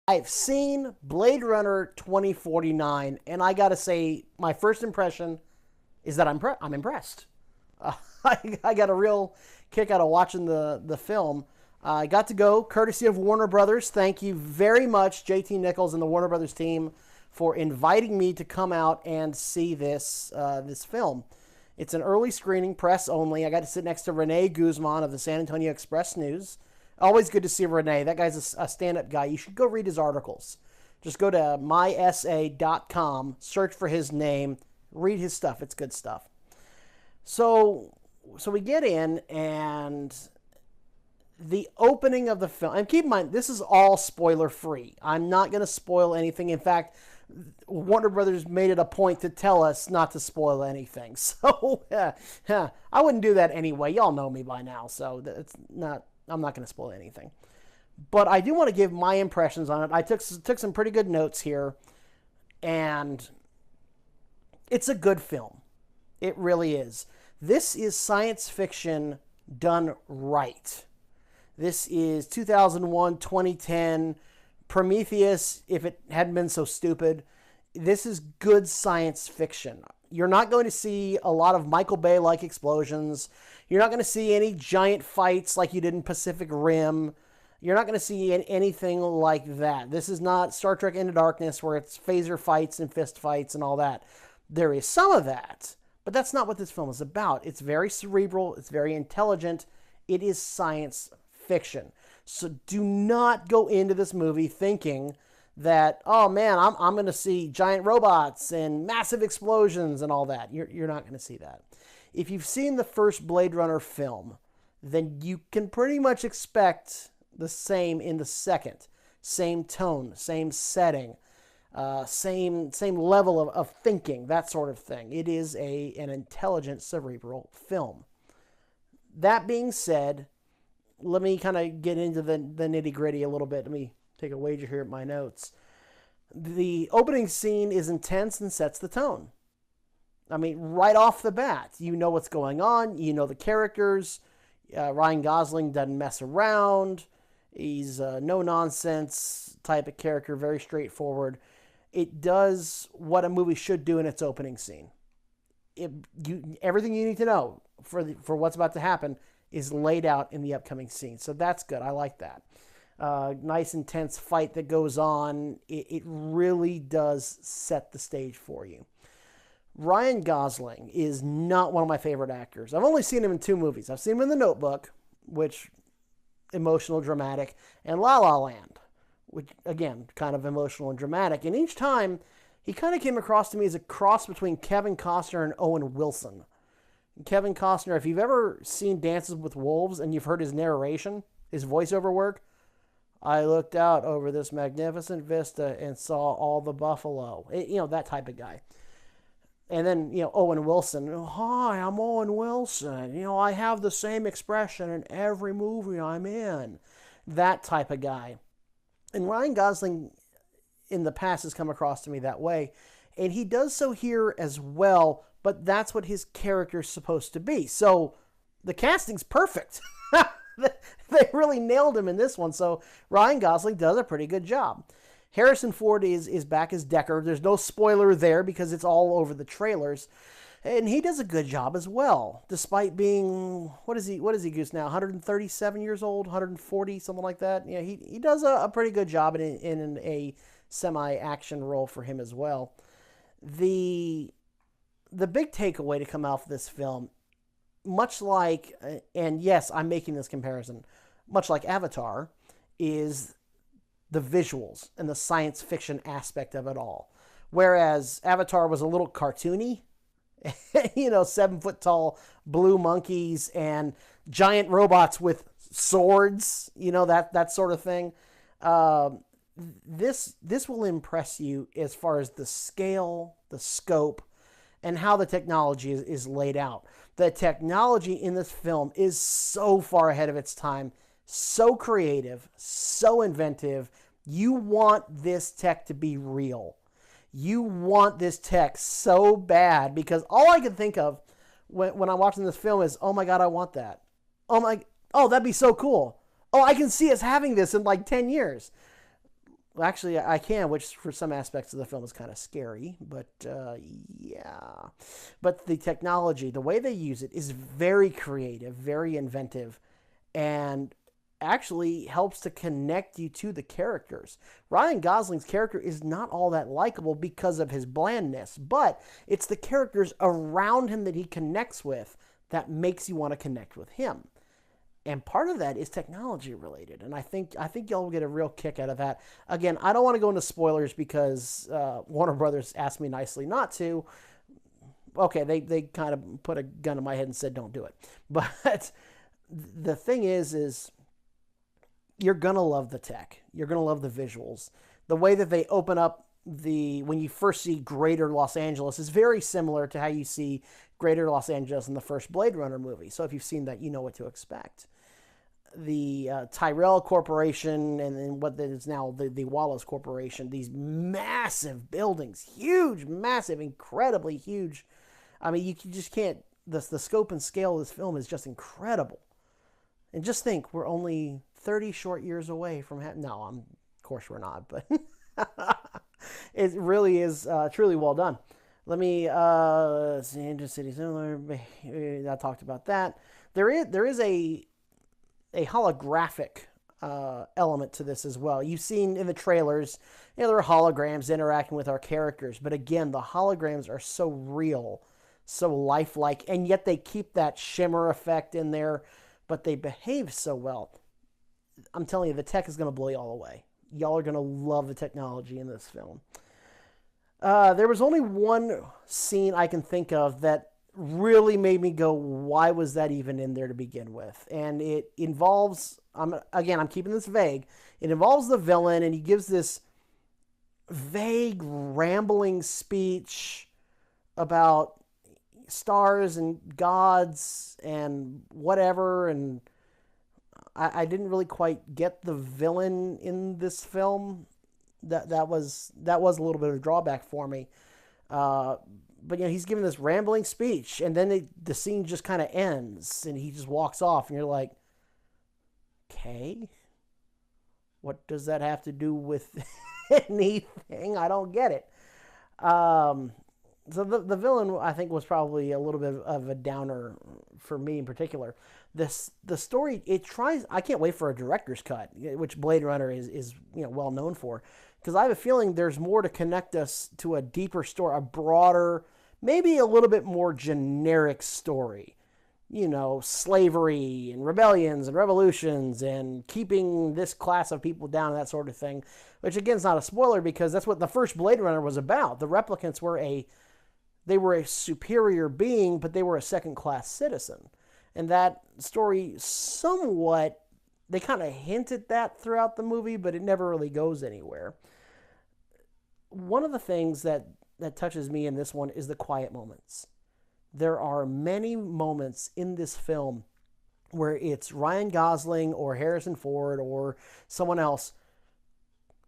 I've seen Blade Runner 2049, and I gotta say, my first impression is that I'm impressed. I got a real kick out of watching the film. I got to go courtesy of Warner Brothers. Thank you very much, JT Nichols and the Warner Brothers team, for inviting me to come out and see this film. It's an early screening, press only. I got to sit next to Rene Guzman of the San Antonio Express News. Always good to see Rene. That guy's a stand-up guy. You should go read his articles. Just go to mysa.com, search for his name, read his stuff. It's good stuff. So we get in, and the opening of the film, and keep in mind, this is all spoiler free. I'm not going to spoil anything. In fact, Warner Brothers made it a point to tell us not to spoil anything. So I wouldn't do that anyway. Y'all know me by now, so I'm not going to spoil anything. But I do want to give my impressions on it. I took some pretty good notes here, and it's a good film. It really is. This is science fiction done right. This is 2001, 2010, Prometheus, if it hadn't been so stupid. This is good science fiction. You're not going to see a lot of Michael Bay-like explosions. You're not going to see any giant fights like you did in Pacific Rim. You're not going to see anything like that. This is not Star Trek Into Darkness where it's phaser fights and fist fights and all that. There is some of that, but that's not what this film is about. It's very cerebral. It's very intelligent. It is science fiction. So do not go into this movie thinking that, oh man, I'm going to see giant robots and massive explosions and all that. You're not going to see that. If you've seen the first Blade Runner film, then you can pretty much expect the same in the second. Same tone, same setting, same level of thinking, that sort of thing. It is an intelligent, cerebral film. That being said, let me kind of get into the nitty-gritty a little bit. Let me take a wager here at my notes. The opening scene is intense and sets the tone. I mean, right off the bat, you know what's going on. You know the characters. Ryan Gosling doesn't mess around. He's a no-nonsense type of character, very straightforward. It does what a movie should do in its opening scene. Everything you need to know for what's about to happen is laid out in the upcoming scene. So that's good. I like that. Nice, intense fight that goes on. It really does set the stage for you. Ryan Gosling is not one of my favorite actors. I've only seen him in 2 movies. I've seen him in The Notebook, which emotional, dramatic, and La La Land, which, again, kind of emotional and dramatic. And each time, he kind of came across to me as a cross between Kevin Costner and Owen Wilson. Kevin Costner, if you've ever seen Dances with Wolves and you've heard his narration, his voiceover work, I looked out over this magnificent vista and saw all the buffalo. That type of guy. And then, Owen Wilson. Hi, I'm Owen Wilson. I have the same expression in every movie I'm in. That type of guy. And Ryan Gosling in the past has come across to me that way. And he does so here as well, but that's what his character's supposed to be. So the casting's perfect. They really nailed him in this one. So Ryan Gosling does a pretty good job. Harrison Ford is back as Deckard. There's no spoiler there because it's all over the trailers. And he does a good job as well, despite being, what is he, Goose, now? 137 years old, 140, something like that. Yeah, he does a pretty good job in a semi-action role for him as well. The big takeaway to come out of this film, much like, and yes, I'm making this comparison, much like Avatar, is the visuals and the science fiction aspect of it all. Whereas Avatar was a little cartoony, 7-foot tall blue monkeys and giant robots with swords, that sort of thing. This will impress you as far as the scale, the scope, and how the technology is laid out. The technology in this film is so far ahead of its time, so creative, so inventive. You want this tech to be real. You want this tech so bad, because all I can think of when I'm watching this film is, oh my God, I want that. Oh, that'd be so cool. Oh, I can see us having this in like 10 years. Actually, I can, which for some aspects of the film is kind of scary, but yeah. But the technology, the way they use it, is very creative, very inventive, and actually helps to connect you to the characters. Ryan Gosling's character is not all that likable because of his blandness, but it's the characters around him that he connects with that makes you want to connect with him. And part of that is technology related, and I think y'all will get a real kick out of that. Again, I don't want to go into spoilers because Warner Brothers asked me nicely not to. Okay, they kind of put a gun to my head and said don't do it. But the thing is you're gonna love the tech. You're gonna love the visuals. The way that they open up when you first see Greater Los Angeles is very similar to how you see Greater Los Angeles in the first Blade Runner movie. So if you've seen that, you know what to expect. The Tyrell Corporation and then what is now the Wallace Corporation, these massive buildings, huge, massive, incredibly huge. I mean, you just can't, the scope and scale of this film is just incredible. And just think, we're only 30 short years away from no, of course we're not, but it really is truly well done. Let me see, City similar. I talked about that. There is a holographic element to this as well. You've seen in the trailers, there are holograms interacting with our characters, but again, the holograms are so real, so lifelike, and yet they keep that shimmer effect in there, but they behave so well. I'm telling you, the tech is going to blow you all away. Y'all are going to love the technology in this film. There was only one scene I can think of that really made me go, why was that even in there to begin with? And it involves, I'm keeping this vague. It involves the villain, and he gives this vague, rambling speech about stars and gods and whatever, and I didn't really quite get the villain in this film. That was a little bit of a drawback for me. But he's giving this rambling speech, and then the scene just kind of ends, and he just walks off, and you're like, okay, what does that have to do with anything? I don't get it. So the villain, I think, was probably a little bit of a downer for me in particular. The story, it tries. I can't wait for a director's cut, which Blade Runner is well known for, because I have a feeling there's more to connect us to a deeper story, a broader, maybe a little bit more generic story. Slavery and rebellions and revolutions and keeping this class of people down and that sort of thing, which again is not a spoiler because that's what the first Blade Runner was about. The replicants were a superior being, but they were a second-class citizen. And that story somewhat, they kind of hint at that throughout the movie, but it never really goes anywhere. One of the things that touches me in this one is the quiet moments. There are many moments in this film where it's Ryan Gosling or Harrison Ford or someone else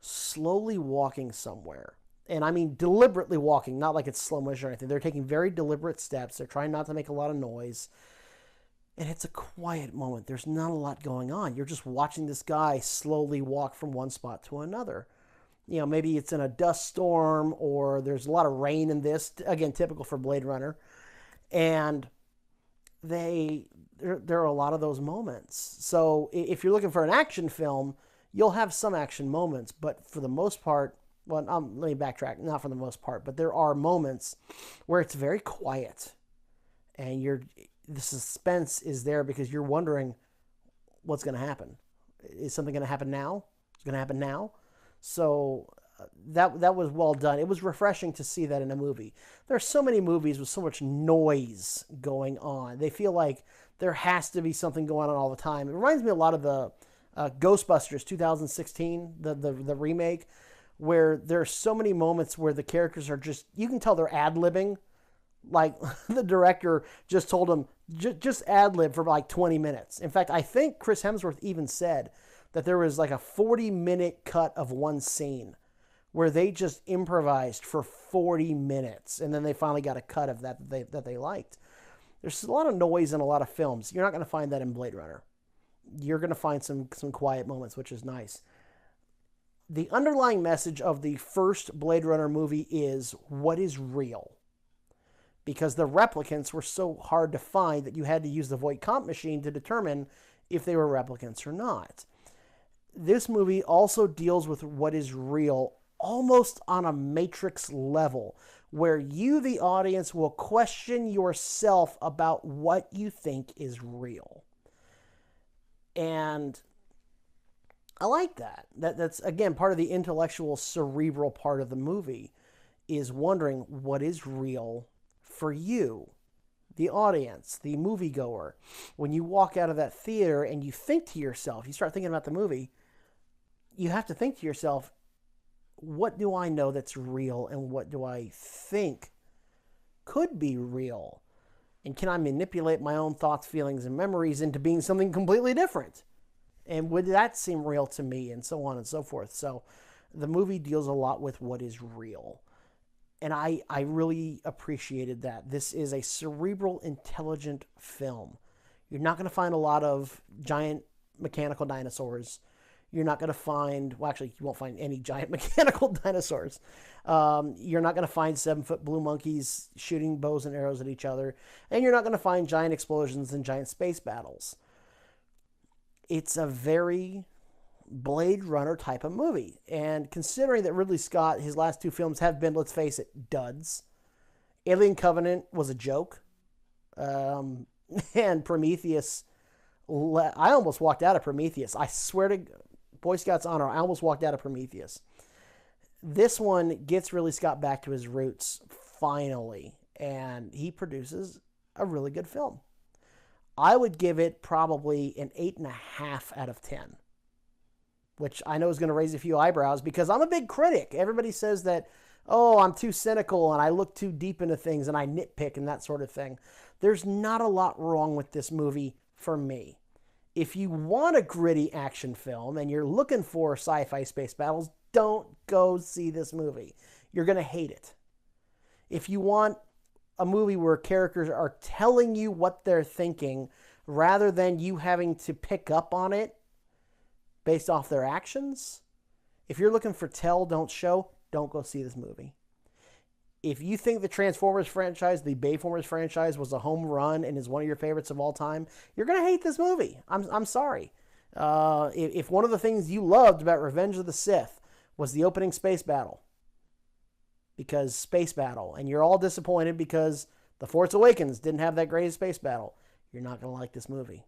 slowly walking somewhere. And I mean deliberately walking, not like it's slow motion or anything. They're taking very deliberate steps. They're trying not to make a lot of noise. And it's a quiet moment. There's not a lot going on. You're just watching this guy slowly walk from one spot to another. Maybe it's in a dust storm or there's a lot of rain in this. Again, typical for Blade Runner. And there are a lot of those moments. So if you're looking for an action film, you'll have some action moments. But for the most part, well, let me backtrack. Not for the most part, but there are moments where it's very quiet. And the suspense is there because you're wondering what's going to happen. Is something going to happen now? It's going to happen now. So that was well done. It was refreshing to see that in a movie. There are so many movies with so much noise going on. They feel like there has to be something going on all the time. It reminds me a lot of the Ghostbusters 2016, the remake, where there are so many moments where the characters are just, you can tell they're ad-libbing. Like the director just told them, just ad-lib for like 20 minutes. In fact, I think Chris Hemsworth even said that there was like a 40-minute cut of one scene where they just improvised for 40 minutes, and then they finally got a cut of that they liked. There's a lot of noise in a lot of films. You're not going to find that in Blade Runner. You're going to find some quiet moments, which is nice. The underlying message of the first Blade Runner movie is what is real. Because the replicants were so hard to find that you had to use the Voight-Kampff machine to determine if they were replicants or not. This movie also deals with what is real almost on a Matrix level, where you, the audience, will question yourself about what you think is real. And I like that. That's, again, part of the intellectual, cerebral part of the movie, is wondering what is real for you, the audience, the moviegoer. When you walk out of that theater and you think to yourself, you start thinking about the movie, you have to think to yourself, what do I know that's real and what do I think could be real? And can I manipulate my own thoughts, feelings, and memories into being something completely different? And would that seem real to me? And so on and so forth. So the movie deals a lot with what is real. And I really appreciated that. This is a cerebral, intelligent film. You're not going to find a lot of giant mechanical dinosaurs. You're not going to find, well, actually, you won't find any giant mechanical dinosaurs. You're not going to find 7-foot blue monkeys shooting bows and arrows at each other. And you're not going to find giant explosions and giant space battles. It's a very Blade Runner type of movie. And considering that Ridley Scott, his last two films have been, let's face it, duds. Alien Covenant was a joke. And Prometheus, I almost walked out of Prometheus. I swear to Boy Scouts honor, I almost walked out of Prometheus. This one gets Ridley Scott back to his roots, finally. And he produces a really good film. I would give it probably an 8.5 out of 10. Which I know is going to raise a few eyebrows because I'm a big critic. Everybody says that, oh, I'm too cynical and I look too deep into things and I nitpick and that sort of thing. There's not a lot wrong with this movie for me. If you want a gritty action film and you're looking for sci-fi space battles, don't go see this movie. You're going to hate it. If you want a movie where characters are telling you what they're thinking rather than you having to pick up on it based off their actions, if you're looking for tell, don't show, don't go see this movie. If you think the Transformers franchise, the Bayformers franchise, was a home run and is one of your favorites of all time, you're going to hate this movie. I'm sorry. If one of the things you loved about Revenge of the Sith was the opening space battle, and you're all disappointed because The Force Awakens didn't have that great space battle, you're not going to like this movie.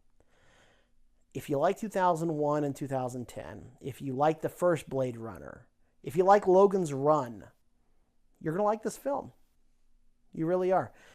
If you like 2001 and 2010, if you like the first Blade Runner, if you like Logan's Run, you're going to like this film. You really are.